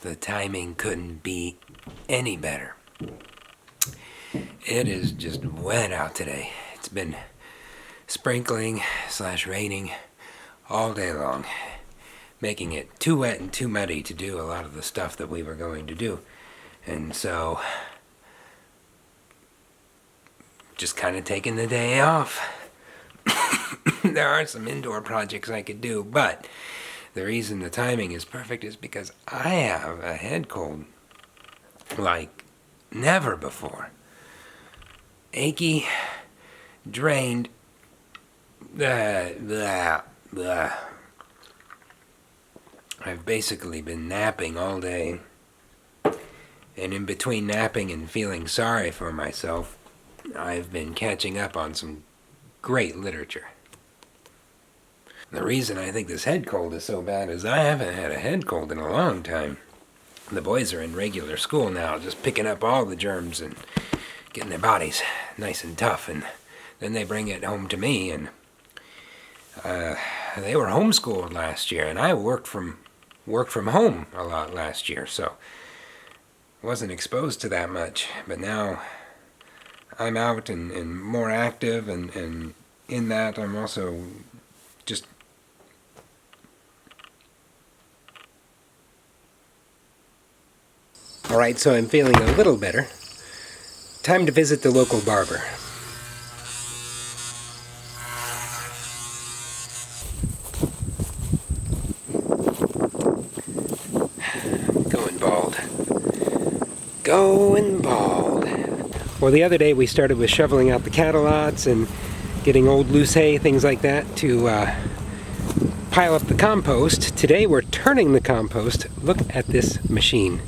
The timing couldn't be any better. It is just wet out today. It's been sprinkling / raining all day long, making it too wet and too muddy to do a lot of the stuff that we were going to do. And so, just kind of taking the day off. There are some indoor projects I could do, but the reason the timing is perfect is because I have a head cold like never before. Achy, drained, blah. I've basically been napping all day, and in between napping and feeling sorry for myself, I've been catching up on some great literature. The reason I think this head cold is so bad is I haven't had a head cold in a long time. The boys are in regular school now, just picking up all the germs and getting their bodies nice and tough, and then they bring it home to me, and they were homeschooled last year, and I worked from home a lot last year, so wasn't exposed to that much. But now I'm out and more active, and in that I'm also just alright, so I'm feeling a little better. Time to visit the local barber. Going bald. Going bald. Well, the other day we started with shoveling out the cattle lots and getting old loose hay, things like that, to pile up the compost. Today we're turning the compost. Look at this machine.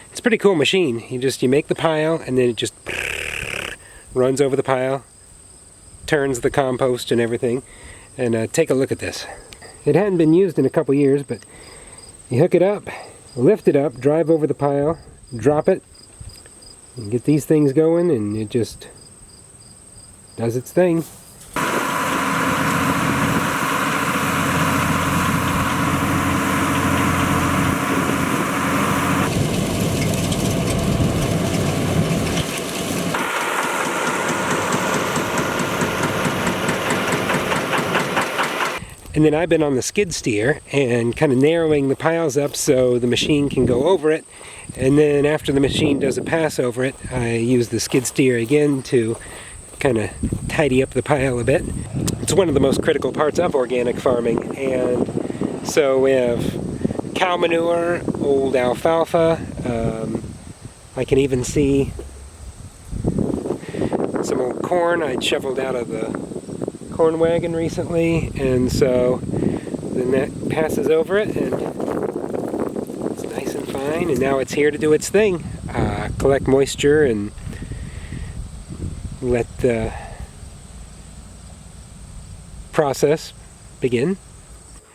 It's a pretty cool machine. You make the pile, and then it just runs over the pile, turns the compost and everything. And take a look at this. It hadn't been used in a couple years, but you hook it up, lift it up, drive over the pile, drop it, and get these things going, and it just does its thing. And then I've been on the skid steer and kind of narrowing the piles up so the machine can go over it. And then after the machine does a pass over it, I use the skid steer again to kind of tidy up the pile a bit. It's one of the most critical parts of organic farming. And so we have cow manure, old alfalfa. I can even see some old corn I'd shoveled out of the corn wagon recently, and so then that passes over it, and it's nice and fine, and now it's here to do its thing, collect moisture and let the process begin.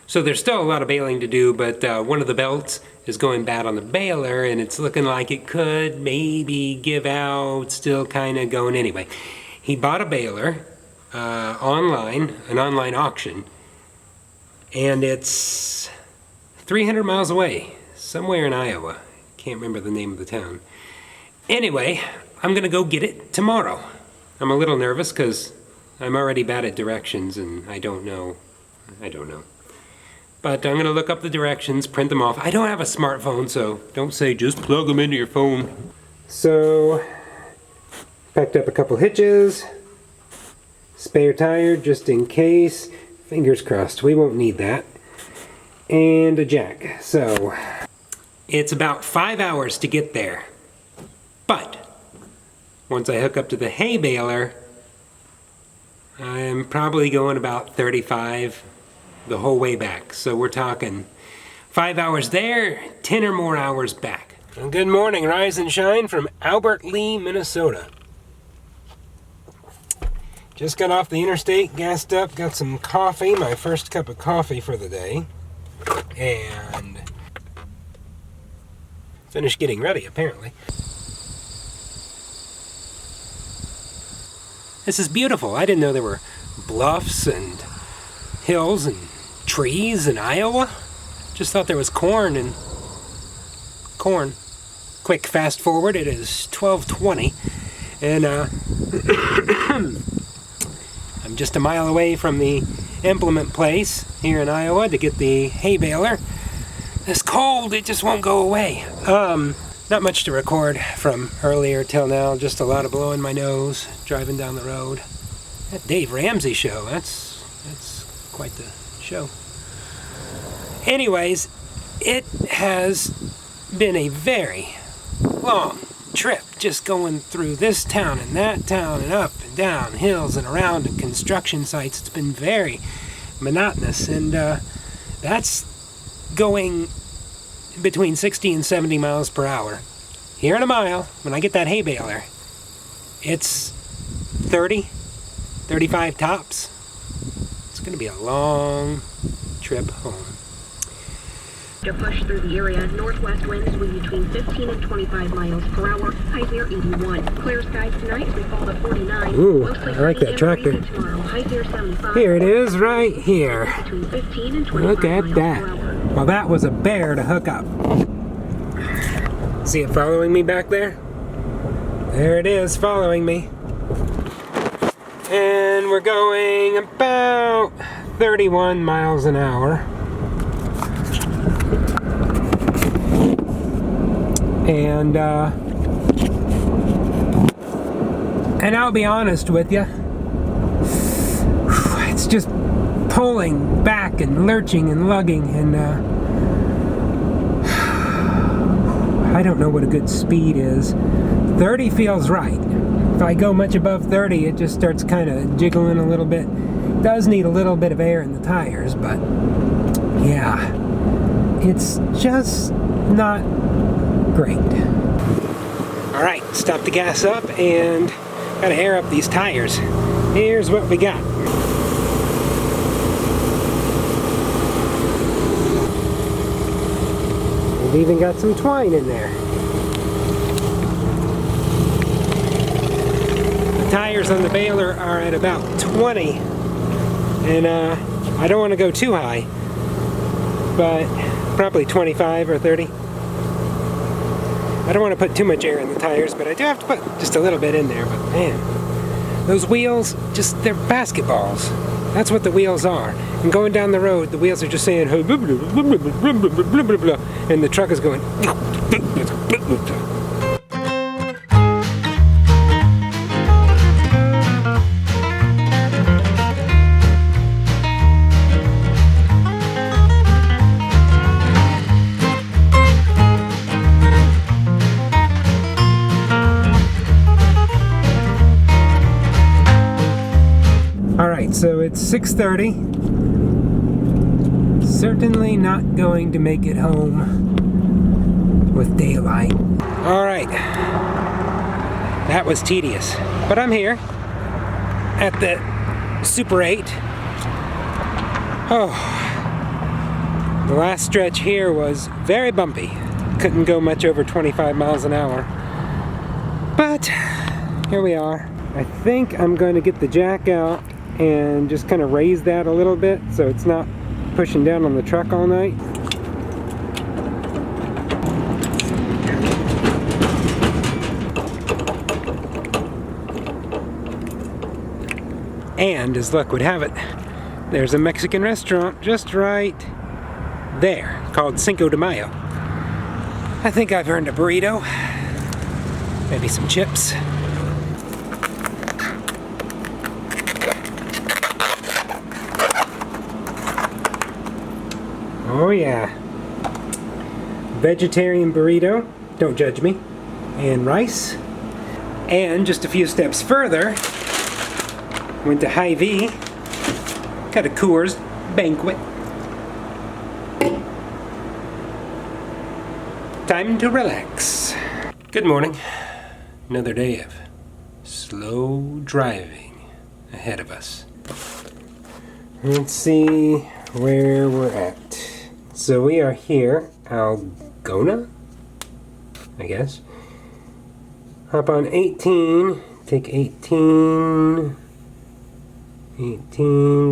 So there's still a lot of baling to do, but one of the belts is going bad on the baler, and it's looking like it could maybe give out, still kind of going anyway. He bought a baler online, an online auction, and it's 300 miles away, somewhere in Iowa. Can't remember the name of the town. Anyway, I'm gonna go get it tomorrow. I'm a little nervous because I'm already bad at directions and I don't know. But I'm gonna look up the directions, print them off. I don't have a smartphone, so don't say just plug them into your phone. So, packed up a couple hitches, spare tire just in case, fingers crossed, we won't need that, and a jack. So it's about 5 hours to get there, but once I hook up to the hay baler, I'm probably going about 35 the whole way back. So we're talking 5 hours there, 10 or more hours back. Well, good morning, rise and shine from Albert Lee, Minnesota. Just got off the interstate, gassed up, got some coffee, my first cup of coffee for the day, and finished getting ready, apparently. This is beautiful. I didn't know there were bluffs and hills and trees in Iowa. Just thought there was corn and corn. Quick fast forward, it is 12:20, and I'm just a mile away from the implement place here in Iowa to get the hay baler. It's cold, it just won't go away. Not much to record from earlier till now, just a lot of blowing my nose, driving down the road. That Dave Ramsey show, that's quite the show. Anyways, it has been a very long trip, just going through this town and that town and up and down hills and around and construction sites. It's been very monotonous, and that's going between 60 and 70 miles per hour. Here in a mile, when I get that hay baler, it's 30, 35 tops. It's going to be a long trip home. To push through the area, northwest winds will be between 15 and 25 miles per hour, highs near 81. Clear skies tonight, we fall to 49. Ooh, I like that tractor. Tomorrow, highs near 75. Here it is, right here. Between 15 and 25 Look at miles that. per hour. Well, that was a bear to hook up. See it following me back there? There it is, following me. And we're going about 31 miles an hour. And I'll be honest with you, it's just pulling back and lurching and lugging, and I don't know what a good speed is. 30 feels right. If I go much above 30, it just starts kind of jiggling a little bit. It does need a little bit of air in the tires, but yeah, it's just not great. Alright, stop the gas up and gotta air up these tires. Here's what we got. We've even got some twine in there. The tires on the baler are at about 20, and I don't want to go too high, but probably 25 or 30. I don't want to put too much air in the tires, but I do have to put just a little bit in there. But man, those wheels, they're basketballs. That's what the wheels are. And going down the road, the wheels are just saying, and the truck is going. So it's 6:30. Certainly not going to make it home with daylight. Alright. That was tedious. But I'm here at the Super 8. Oh. The last stretch here was very bumpy. Couldn't go much over 25 miles an hour. But here we are. I think I'm going to get the jack out and just kind of raise that a little bit so it's not pushing down on the truck all night. And as luck would have it, there's a Mexican restaurant just right there called Cinco de Mayo. I think I've earned a burrito, maybe some chips. Oh yeah, vegetarian burrito, don't judge me, and rice. And just a few steps further, went to Hy-Vee, got a Coors Banquet. Time to relax. Good morning. Another day of slow driving ahead of us. Let's see where we're at. So we are here, Algona, I guess. Hop on 18, take 18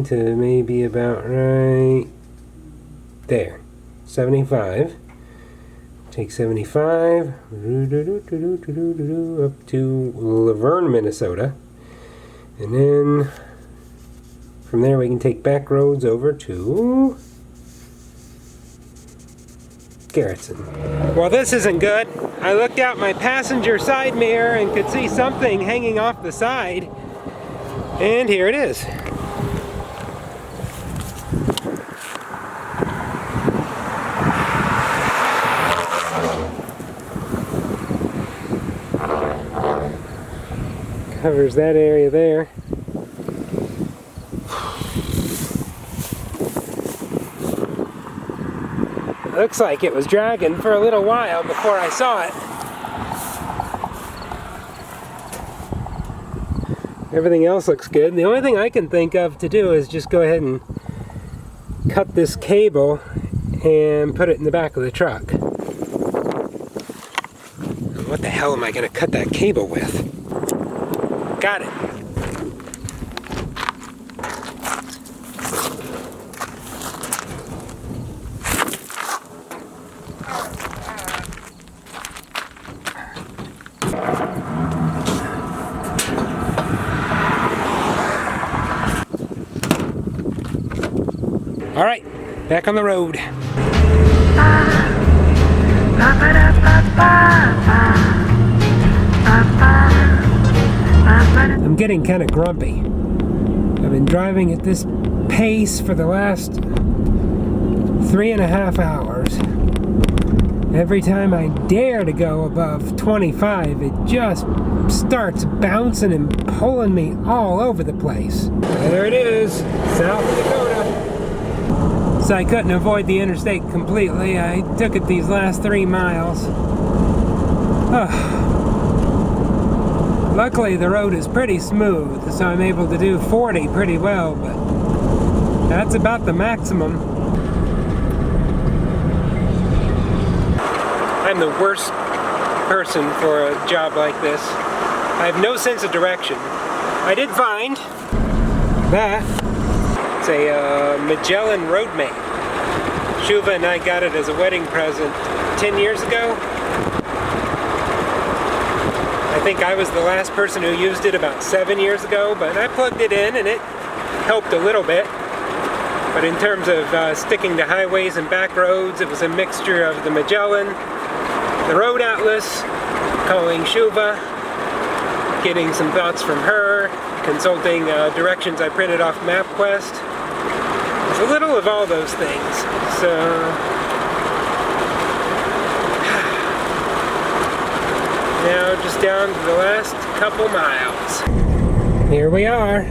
to maybe about right there, 75. Take 75 up to Laverne, Minnesota. And then from there we can take back roads over to Garrettson. Well, this isn't good. I looked out my passenger side mirror and could see something hanging off the side. And here it is. Covers that area there. Looks like it was dragging for a little while before I saw it. Everything else looks good. The only thing I can think of to do is just go ahead and cut this cable and put it in the back of the truck. What the hell am I going to cut that cable with? Got it. All right, back on the road. I'm getting kind of grumpy. I've been driving at this pace for the last 3.5 hours. Every time I dare to go above 25, it just starts bouncing and pulling me all over the place. There it is, South Dakota. So I couldn't avoid the interstate completely. I took it these last 3 miles. Luckily the road is pretty smooth, so I'm able to do 40 pretty well, but that's about the maximum. I'm the worst person for a job like this. I have no sense of direction. I did find that it's a Magellan Roadmate. Shuva and I got it as a wedding present 10 years ago. I think I was the last person who used it about 7 years ago, but I plugged it in and it helped a little bit. But in terms of sticking to highways and back roads, it was a mixture of the Magellan, the Road Atlas, calling Shuva, getting some thoughts from her, consulting directions I printed off MapQuest. It's a little of all those things. So now just down to the last couple miles. Here we are.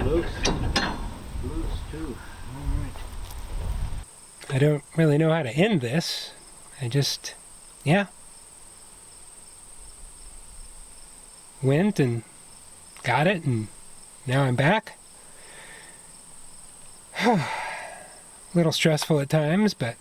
Loose too. All right. I don't really know how to end this. I just, yeah. Went and got it, and now I'm back. A little stressful at times, but